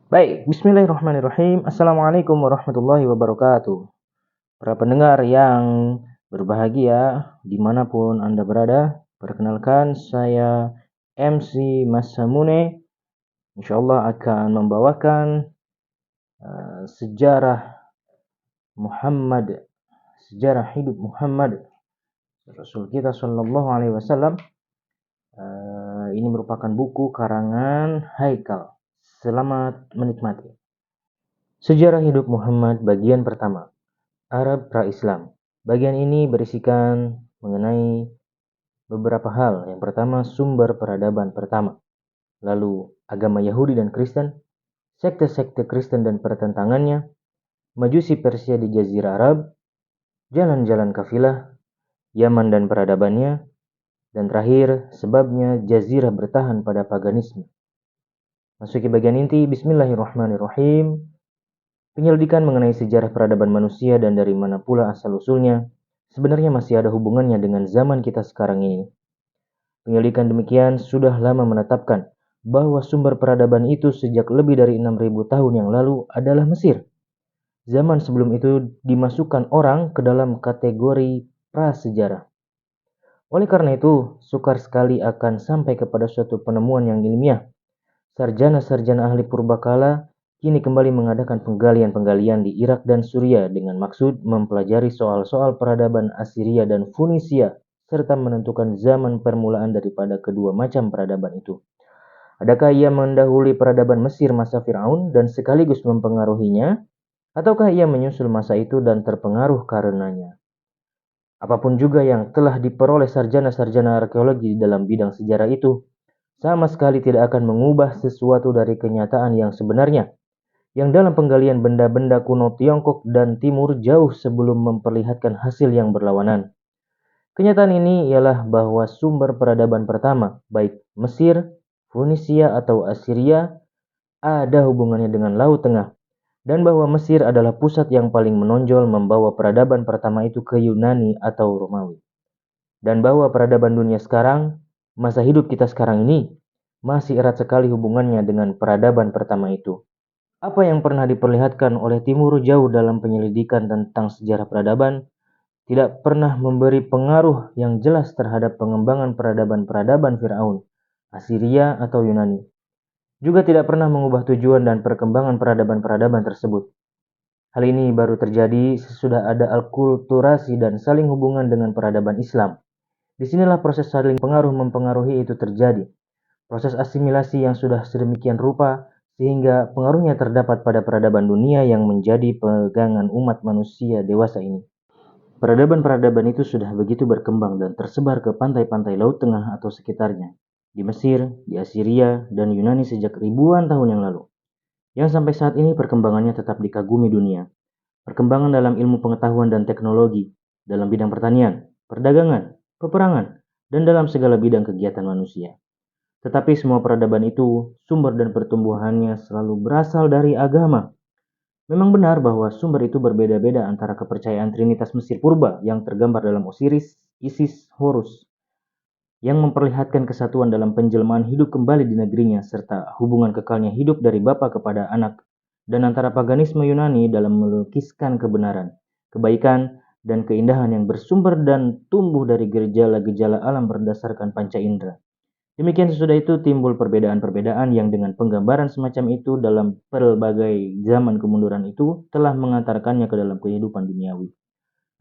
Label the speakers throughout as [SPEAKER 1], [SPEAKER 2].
[SPEAKER 1] Baik, bismillahirrahmanirrahim. Assalamualaikum warahmatullahi wabarakatuh. Para pendengar yang berbahagia dimanapun Anda berada, perkenalkan saya MC Mas Samune. InsyaAllah akan membawakan sejarah Muhammad, sejarah hidup Muhammad Rasul kita Shallallahu Alaihi Wasallam. Ini merupakan buku karangan Haikal. Selamat menikmati. Sejarah hidup Muhammad bagian pertama. Arab pra-Islam. Bagian ini berisikan mengenai beberapa hal. Yang pertama, sumber peradaban pertama. Lalu, agama Yahudi dan Kristen, sekte-sekte Kristen dan pertentangannya, Majusi Persia di Jazirah Arab, jalan-jalan kafilah, Yaman dan peradabannya, dan terakhir, sebabnya Jazirah bertahan pada paganisme. Masuki bagian inti, bismillahirrahmanirrahim. Penyelidikan mengenai sejarah peradaban manusia dan dari mana pula asal-usulnya sebenarnya masih ada hubungannya dengan zaman kita sekarang ini. Penyelidikan demikian sudah lama menetapkan bahwa sumber peradaban itu sejak lebih dari 6.000 tahun yang lalu adalah Mesir. Zaman sebelum itu dimasukkan orang ke dalam kategori prasejarah. Oleh karena itu, sukar sekali akan sampai kepada suatu penemuan yang ilmiah. Sarjana-sarjana ahli purbakala kini kembali mengadakan penggalian-penggalian di Irak dan Suriah dengan maksud mempelajari soal-soal peradaban Assyria dan Funisia serta menentukan zaman permulaan daripada kedua macam peradaban itu. Adakah ia mendahului peradaban Mesir masa Fir'aun dan sekaligus mempengaruhinya, ataukah ia menyusul masa itu dan terpengaruh karenanya? Apapun juga yang telah diperoleh sarjana-sarjana arkeologi dalam bidang sejarah itu, sama sekali tidak akan mengubah sesuatu dari kenyataan yang sebenarnya, yang dalam penggalian benda-benda kuno Tiongkok dan Timur jauh sebelum memperlihatkan hasil yang berlawanan. Kenyataan ini ialah bahwa sumber peradaban pertama, baik Mesir, Funisia atau Assyria, ada hubungannya dengan Laut Tengah, dan bahwa Mesir adalah pusat yang paling menonjol membawa peradaban pertama itu ke Yunani atau Romawi. Dan bahwa peradaban dunia sekarang, masa hidup kita sekarang ini, masih erat sekali hubungannya dengan peradaban pertama itu. Apa yang pernah diperlihatkan oleh Timur jauh dalam penyelidikan tentang sejarah peradaban tidak pernah memberi pengaruh yang jelas terhadap pengembangan peradaban-peradaban Firaun, Assyria atau Yunani. Juga tidak pernah mengubah tujuan dan perkembangan peradaban-peradaban tersebut. Hal ini baru terjadi sesudah ada alkulturasi dan saling hubungan dengan peradaban Islam. Disinilah proses saling pengaruh mempengaruhi itu terjadi. Proses asimilasi yang sudah sedemikian rupa sehingga pengaruhnya terdapat pada peradaban dunia yang menjadi pegangan umat manusia dewasa ini. Peradaban-peradaban itu sudah begitu berkembang dan tersebar ke pantai-pantai Laut Tengah atau sekitarnya, di Mesir, di Assyria, dan Yunani sejak ribuan tahun yang lalu. Yang sampai saat ini perkembangannya tetap dikagumi dunia. Perkembangan dalam ilmu pengetahuan dan teknologi, dalam bidang pertanian, perdagangan, peperangan, dan dalam segala bidang kegiatan manusia. Tetapi semua peradaban itu, sumber dan pertumbuhannya selalu berasal dari agama. Memang benar bahwa sumber itu berbeda-beda antara kepercayaan Trinitas Mesir Purba yang tergambar dalam Osiris, Isis, Horus, yang memperlihatkan kesatuan dalam penjelmaan hidup kembali di negerinya serta hubungan kekalnya hidup dari bapa kepada anak, dan antara paganisme Yunani dalam melukiskan kebenaran, kebaikan, dan keindahan yang bersumber dan tumbuh dari gejala-gejala alam berdasarkan panca indera. Demikian sesudah itu timbul perbedaan-perbedaan yang dengan penggambaran semacam itu dalam berbagai zaman kemunduran itu telah mengantarkannya ke dalam kehidupan duniawi.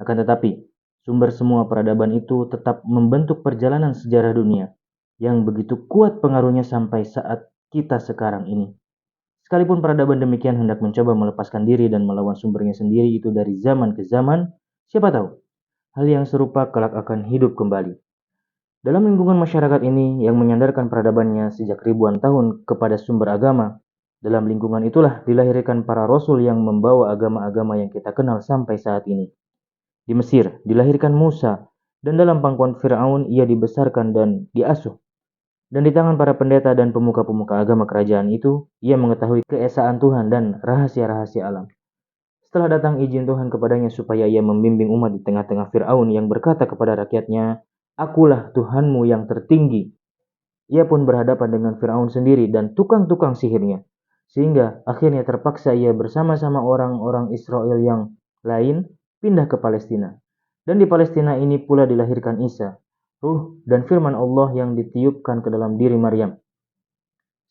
[SPEAKER 1] Akan tetapi, sumber semua peradaban itu tetap membentuk perjalanan sejarah dunia yang begitu kuat pengaruhnya sampai saat kita sekarang ini. Sekalipun peradaban demikian hendak mencoba melepaskan diri dan melawan sumbernya sendiri itu dari zaman ke zaman, siapa tahu, hal yang serupa kelak akan hidup kembali. Dalam lingkungan masyarakat ini yang menyandarkan peradabannya sejak ribuan tahun kepada sumber agama, dalam lingkungan itulah dilahirkan para rasul yang membawa agama-agama yang kita kenal sampai saat ini. Di Mesir dilahirkan Musa, dan dalam pangkuan Fir'aun ia dibesarkan dan diasuh. Dan di tangan para pendeta dan pemuka-pemuka agama kerajaan itu, ia mengetahui keesaan Tuhan dan rahasia-rahasia alam. Setelah datang izin Tuhan kepadanya supaya ia membimbing umat di tengah-tengah Fir'aun yang berkata kepada rakyatnya, "Akulah Tuhanmu yang tertinggi." Ia pun berhadapan dengan Fir'aun sendiri dan tukang-tukang sihirnya. sehingga akhirnya terpaksa ia bersama-sama orang-orang Israel yang lain pindah ke Palestina. Dan di Palestina ini pula dilahirkan Isa, ruh dan firman Allah yang ditiupkan ke dalam diri Maryam.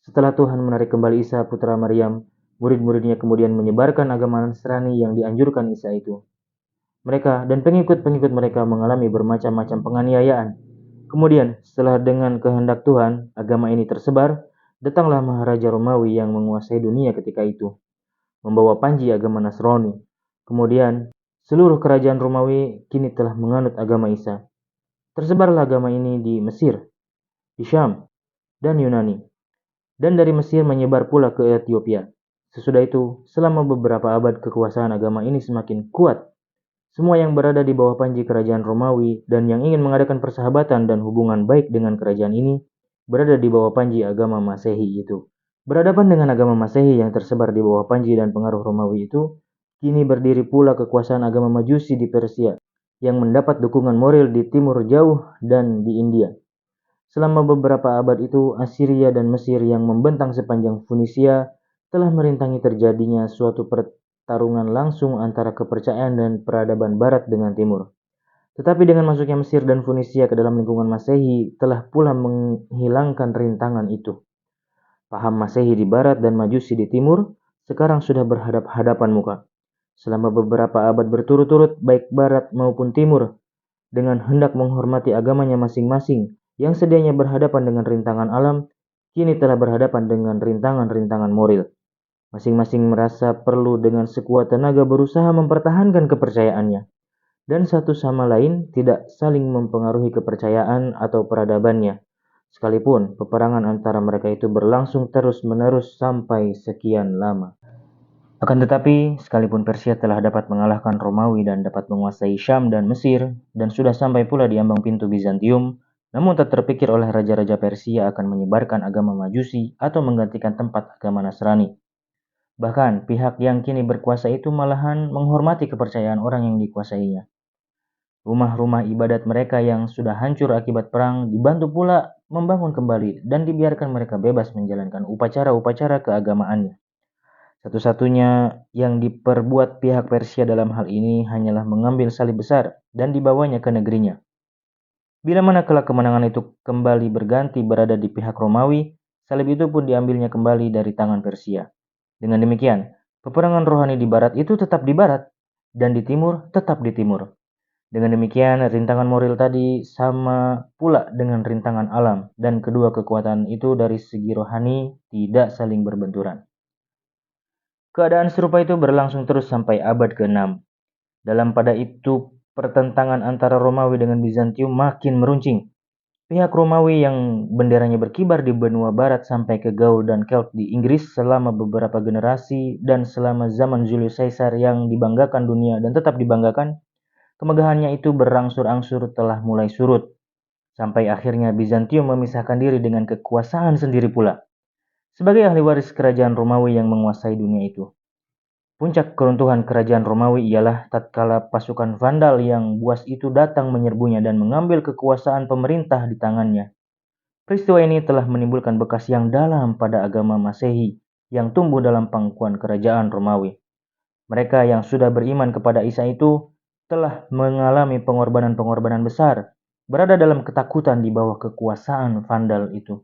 [SPEAKER 1] Setelah Tuhan menarik kembali Isa putra Maryam, murid-muridnya kemudian menyebarkan agama Nasrani yang dianjurkan Isa itu. Mereka dan pengikut-pengikut mereka mengalami bermacam-macam penganiayaan. Kemudian, setelah dengan kehendak Tuhan, agama ini tersebar, datanglah Maharaja Romawi yang menguasai dunia ketika itu, membawa panji agama Nasrani. Kemudian, seluruh kerajaan Romawi kini telah menganut agama Isa. Tersebarlah agama ini di Mesir, di Syam, dan Yunani. Dan dari Mesir menyebar pula ke Ethiopia. Sesudah itu, selama beberapa abad kekuasaan agama ini semakin kuat. Semua yang berada di bawah panji kerajaan Romawi dan yang ingin mengadakan persahabatan dan hubungan baik dengan kerajaan ini berada di bawah panji agama Masehi itu. Berhadapan dengan agama Masehi yang tersebar di bawah panji dan pengaruh Romawi itu, kini berdiri pula kekuasaan agama Majusi di Persia yang mendapat dukungan moral di timur jauh dan di India. Selama beberapa abad itu, Assyria dan Mesir yang membentang sepanjang Funisia telah merintangi terjadinya suatu pertarungan langsung antara kepercayaan dan peradaban Barat dengan Timur. Tetapi dengan masuknya Mesir dan Funisia ke dalam lingkungan Masehi telah pula menghilangkan rintangan itu. Paham Masehi di Barat dan Majusi di Timur sekarang sudah berhadap-hadapan muka. Selama beberapa abad berturut-turut, baik Barat maupun Timur, dengan hendak menghormati agamanya masing-masing, yang sedianya berhadapan dengan rintangan alam, kini telah berhadapan dengan rintangan-rintangan moral. Masing-masing merasa perlu dengan sekuat tenaga berusaha mempertahankan kepercayaannya, dan satu sama lain tidak saling mempengaruhi kepercayaan atau peradabannya, sekalipun peperangan antara mereka itu berlangsung terus-menerus sampai sekian lama. Akan tetapi, sekalipun Persia telah dapat mengalahkan Romawi dan dapat menguasai Syam dan Mesir, dan sudah sampai pula di ambang pintu Bizantium, namun tak terpikir oleh raja-raja Persia akan menyebarkan agama Majusi atau menggantikan tempat agama Nasrani. Bahkan, pihak yang kini berkuasa itu malahan menghormati kepercayaan orang yang dikuasainya. Rumah-rumah ibadat mereka yang sudah hancur akibat perang dibantu pula membangun kembali dan dibiarkan mereka bebas menjalankan upacara-upacara keagamaannya. Satu-satunya yang diperbuat pihak Persia dalam hal ini hanyalah mengambil salib besar dan dibawanya ke negerinya. Bila mana kelak kemenangan itu kembali berganti berada di pihak Romawi, salib itu pun diambilnya kembali dari tangan Persia. Dengan demikian, peperangan rohani di barat itu tetap di barat, dan di timur tetap di timur. Dengan demikian, rintangan moral tadi sama pula dengan rintangan alam, dan kedua kekuatan itu dari segi rohani tidak saling berbenturan. Keadaan serupa itu berlangsung terus sampai abad ke-6. Dalam pada itu, pertentangan antara Romawi dengan Bizantium makin meruncing. Pihak Romawi yang benderanya berkibar di benua barat sampai ke Gaul dan Celt di Inggris selama beberapa generasi dan selama zaman Julius Caesar yang dibanggakan dunia dan tetap dibanggakan, kemegahannya itu berangsur-angsur telah mulai surut. Sampai akhirnya Bizantium memisahkan diri dengan kekuasaan sendiri pula, sebagai ahli waris kerajaan Romawi yang menguasai dunia itu. Puncak keruntuhan kerajaan Romawi ialah tatkala pasukan Vandal yang buas itu datang menyerbunya dan mengambil kekuasaan pemerintah di tangannya. Peristiwa ini telah menimbulkan bekas yang dalam pada agama Masehi yang tumbuh dalam pangkuan kerajaan Romawi. Mereka yang sudah beriman kepada Isa itu telah mengalami pengorbanan-pengorbanan besar, berada dalam ketakutan di bawah kekuasaan Vandal itu.